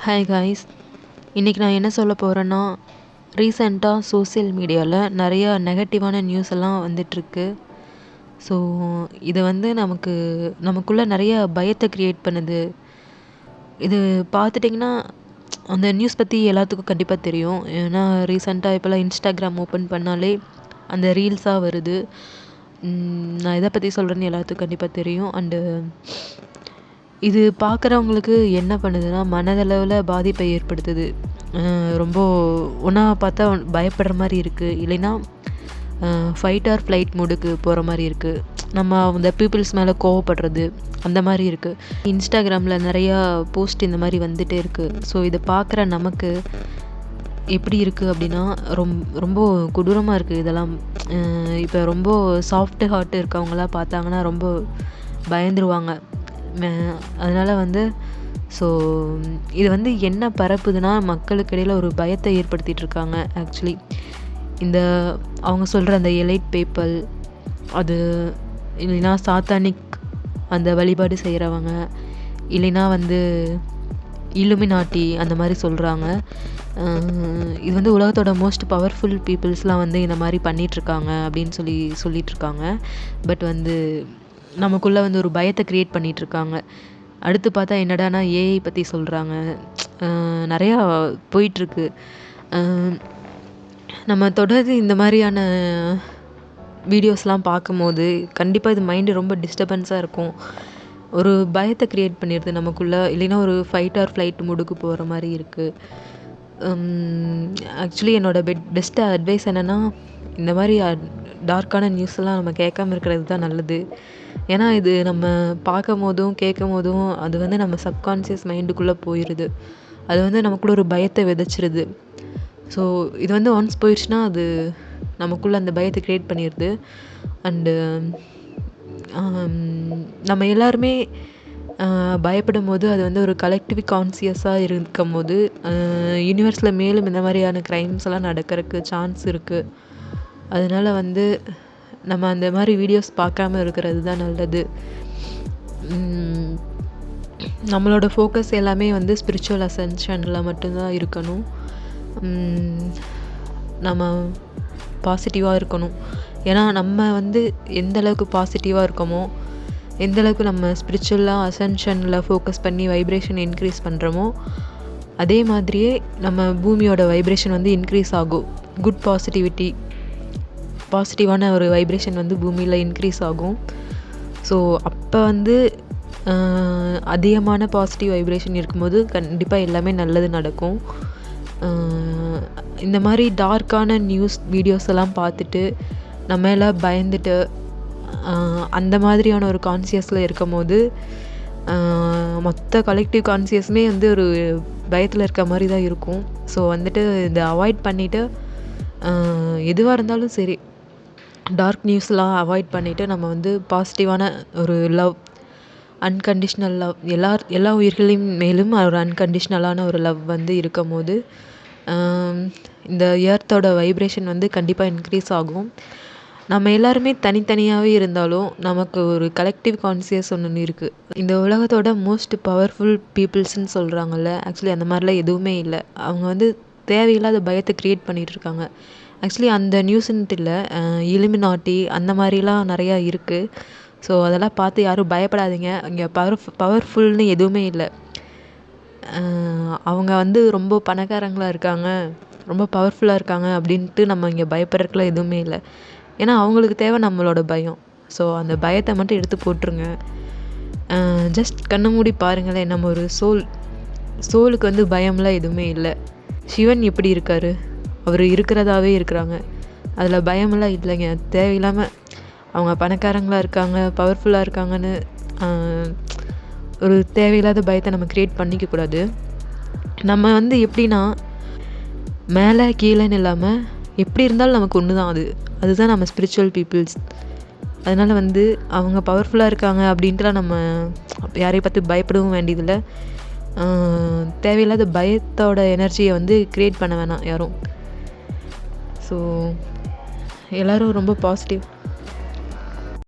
Hi guys, இன்றைக்கி நான் என்ன சொல்ல போகிறேன்னா, ரீசெண்டாக சோசியல் மீடியாவில் நிறையா நெகட்டிவான நியூஸ் எல்லாம் வந்துட்டுருக்கு. ஸோ இது வந்து நமக்குள்ளே நிறைய பயத்தை க்ரியேட் பண்ணுது. இது பார்த்துட்டிங்கன்னா அந்த நியூஸ் பற்றி எல்லாத்துக்கும் கண்டிப்பாக தெரியும். ஏன்னா ரீசெண்டாக இப்போல்லாம் இன்ஸ்டாகிராம் ஓப்பன் பண்ணாலே அந்த ரீல்ஸாக வருது. நான் எதை பற்றி சொல்கிறேன்னு எல்லாத்துக்கும் கண்டிப்பாக தெரியும். அண்டு இது பார்க்குறவங்களுக்கு என்ன பண்ணுதுன்னா, மனதளவில் பாதிப்பை ஏற்படுத்துது. ரொம்ப ஒன்றா பார்த்தா பயப்படுற மாதிரி இருக்குது, இல்லைன்னா ஃபைட் ஆர் ஃப்ளைட் மூடுக்கு போகிற மாதிரி இருக்குது. நம்ம அந்த பீப்புள்ஸ் மேலே கோவப்படுறது அந்த மாதிரி இருக்குது. இன்ஸ்டாகிராமில் நிறையா போஸ்ட் இந்த மாதிரி வந்துகிட்டே இருக்குது. ஸோ இதை பார்க்குற நமக்கு எப்படி இருக்குது அப்படின்னா, ரொம்ப கொடூரமாக இருக்குது இதெல்லாம். இப்போ ரொம்ப சாஃப்ட் ஹார்ட் இருக்கவங்களாம் பார்த்தாங்கன்னா ரொம்ப பயந்துருவாங்க. அதனால் ஸோ இது என்ன பரப்புதுன்னா, மக்களுக்கு இடையில் ஒரு பயத்தை ஏற்படுத்திகிட்டு இருக்காங்க. ஆக்சுவலி அவங்க சொல்கிற அந்த எலைட் பீப்பிள், அது இல்லைன்னா சாத்தானிக் அந்த வழிபாடு செய்கிறவங்க, இல்லைன்னா இல்லுமினாட்டி அந்த மாதிரி சொல்கிறாங்க. இது உலகத்தோட மோஸ்ட் பவர்ஃபுல் பீப்புள்ஸ்லாம் இந்த மாதிரி பண்ணிகிட்ருக்காங்க அப்படின்னு சொல்லிகிட்ருக்காங்க. பட் நமக்குள்ளே ஒரு பயத்தை க்ரியேட் பண்ணிகிட்ருக்காங்க. அடுத்து பார்த்தா என்னடானா ஏஐ பற்றி சொல்கிறாங்க. நிறையா போயிட்டுருக்கு. நம்ம தொடர்ந்து இந்த மாதிரியான வீடியோஸ்லாம் பார்க்கும்போது கண்டிப்பாக இது மைண்டு ரொம்ப டிஸ்டர்பன்ஸாக இருக்கும். ஒரு பயத்தை க்ரியேட் பண்ணிடுது நமக்குள்ளே, இல்லைன்னா ஒரு ஃபைட் ஆர் ஃப்ளைட் மூடுக்கு போகிற மாதிரி இருக்குது. ஆக்சுவலி என்னோடய பெஸ்ட் அட்வைஸ் என்னென்னா, இந்த மாதிரி டார்க்கான நியூஸ் எல்லாம் நம்ம கேட்காம இருக்கிறது தான் நல்லது. ஏன்னா இது நம்ம பார்க்கும் போதும் கேட்கும் போதும் அது நம்ம சப்கான்ஷியஸ் மைண்டுக்குள்ளே போயிடுது. அது நமக்குள்ளே ஒரு பயத்தை விதைச்சிருது. ஸோ இது ஒன்ஸ் போயிடுச்சுன்னா அது நமக்குள்ளே அந்த பயத்தை க்ரியேட் பண்ணிடுது. அண்டு நம்ம எல்லாருமே பயப்படும் போது அது ஒரு கலெக்டிவ் கான்சியஸாக இருக்கும் போது யூனிவர்ஸில் மேலும் இந்த மாதிரியான க்ரைம்ஸ் எல்லாம் நடக்கிறதுக்கு சான்ஸ் இருக்குது. அதனால் நம்ம அந்த மாதிரி வீடியோஸ் பார்க்காம இருக்கிறது தான் நல்லது. நம்மளோட ஃபோக்கஸ் எல்லாமே ஸ்பிரிச்சுவல் அசென்ஷனில் மட்டும்தான் இருக்கணும். நம்ம பாசிட்டிவாக இருக்கணும். ஏன்னா நம்ம எந்த அளவுக்கு பாசிட்டிவாக இருக்கோமோ, எந்த அளவுக்கு நம்ம ஸ்பிரிச்சுவலாக அசென்ஷனில் ஃபோக்கஸ் பண்ணி வைப்ரேஷன் இன்க்ரீஸ் பண்ணுறோமோ, அதே மாதிரியே நம்ம பூமியோட வைப்ரேஷன் இன்க்ரீஸ் ஆகும். குட் பாசிட்டிவான ஒரு வைப்ரேஷன் பூமியில் இன்க்ரீஸ் ஆகும். ஸோ அப்போ அதிகமான பாசிட்டிவ் வைப்ரேஷன் இருக்கும்போது கண்டிப்பாக எல்லாமே நல்லது நடக்கும். இந்த மாதிரி டார்க்கான நியூஸ் வீடியோஸ் எல்லாம் பார்த்துட்டு நம்ம எல்லாம் பயந்துட்டு அந்த மாதிரியான ஒரு கான்சியஸில் இருக்கும் போது மொத்த கலெக்டிவ் கான்சியஸுமே ஒரு பயத்தில் இருக்க மாதிரி தான் இருக்கும். ஸோ இதை அவாய்ட் பண்ணிவிட்டு எதுவாக இருந்தாலும் சரி, டார்க் நியூஸ்லாம் அவாய்ட் பண்ணிவிட்டு நம்ம பாசிட்டிவான ஒரு லவ், அன்கண்டிஷ்னல் லவ், எல்லா உயிர்களின் மேலும் ஒரு அன்கண்டிஷ்னலான ஒரு லவ் இருக்கும் போது இந்த எர்த்தோட வைப்ரேஷன் கண்டிப்பாக இன்க்ரீஸ் ஆகும். நம்ம எல்லாருமே தனித்தனியாகவே இருந்தாலும் நமக்கு ஒரு கலெக்டிவ் கான்சியஸ் ஒன்று இருக்குது. இந்த உலகத்தோட மோஸ்ட் பவர்ஃபுல் பீப்புள்ஸ்ன்னு சொல்கிறாங்கல்ல, ஆக்சுவலி அந்த மாதிரிலாம் எதுவுமே இல்லை. அவங்க தேவையில்லாத பயத்தை க்ரியேட் பண்ணிகிட்டு இருக்காங்க. ஆக்சுவலி அந்த நியூஸ்ன்ட்டு இல்லை, இலுமினாட்டி அந்த மாதிரிலாம் நிறையா இருக்குது. ஸோ அதெல்லாம் பார்த்து யாரும் பயப்படாதீங்க. இங்கே பவர்ஃபுல்னு எதுவுமே இல்லை. அவங்க ரொம்ப பணக்காரங்களாக இருக்காங்க, ரொம்ப பவர்ஃபுல்லாக இருக்காங்க அப்படின்ட்டு நம்ம இங்கே பயப்படுறதுக்குலாம் எதுவுமே இல்லை. ஏன்னா அவங்களுக்கு தேவை நம்மளோட பயம். ஸோ அந்த பயத்தை மட்டும் எடுத்து போட்டுருங்க. ஜஸ்ட் கண்ணை மூடி பாருங்களேன். நம்ம ஒரு சோலுக்கு பயம்லாம் எதுவுமே இல்லை. சிவன் எப்படி இருக்கார், அவர் இருக்கிறதாவே இருக்கிறாங்க. அதில் பயமெல்லாம் இல்லைங்க. தேவையில்லாமல் அவங்க பணக்காரங்களாக இருக்காங்க, பவர்ஃபுல்லாக இருக்காங்கன்னு ஒரு தேவையில்லாத பயத்தை நம்ம க்ரியேட் பண்ணிக்கக்கூடாது. நம்ம எப்படின்னா, மேலே கீழேன்னு இல்லாமல் எப்படி இருந்தாலும் நமக்கு ஒன்று தான். அதுதான் நம்ம ஸ்பிரிச்சுவல் பீப்புள்ஸ். அதனால் அவங்க பவர்ஃபுல்லாக இருக்காங்க அப்படின்ட்டுலாம் நம்ம யாரையும் பார்த்து பயப்படவும் வேண்டியதில்லை. தேவையில்லாத பயத்தோட எனர்ஜியை க்ரியேட் பண்ண வேணாம் யாரும். ஸோ எல்லோரும் ரொம்ப பாசிட்டிவ்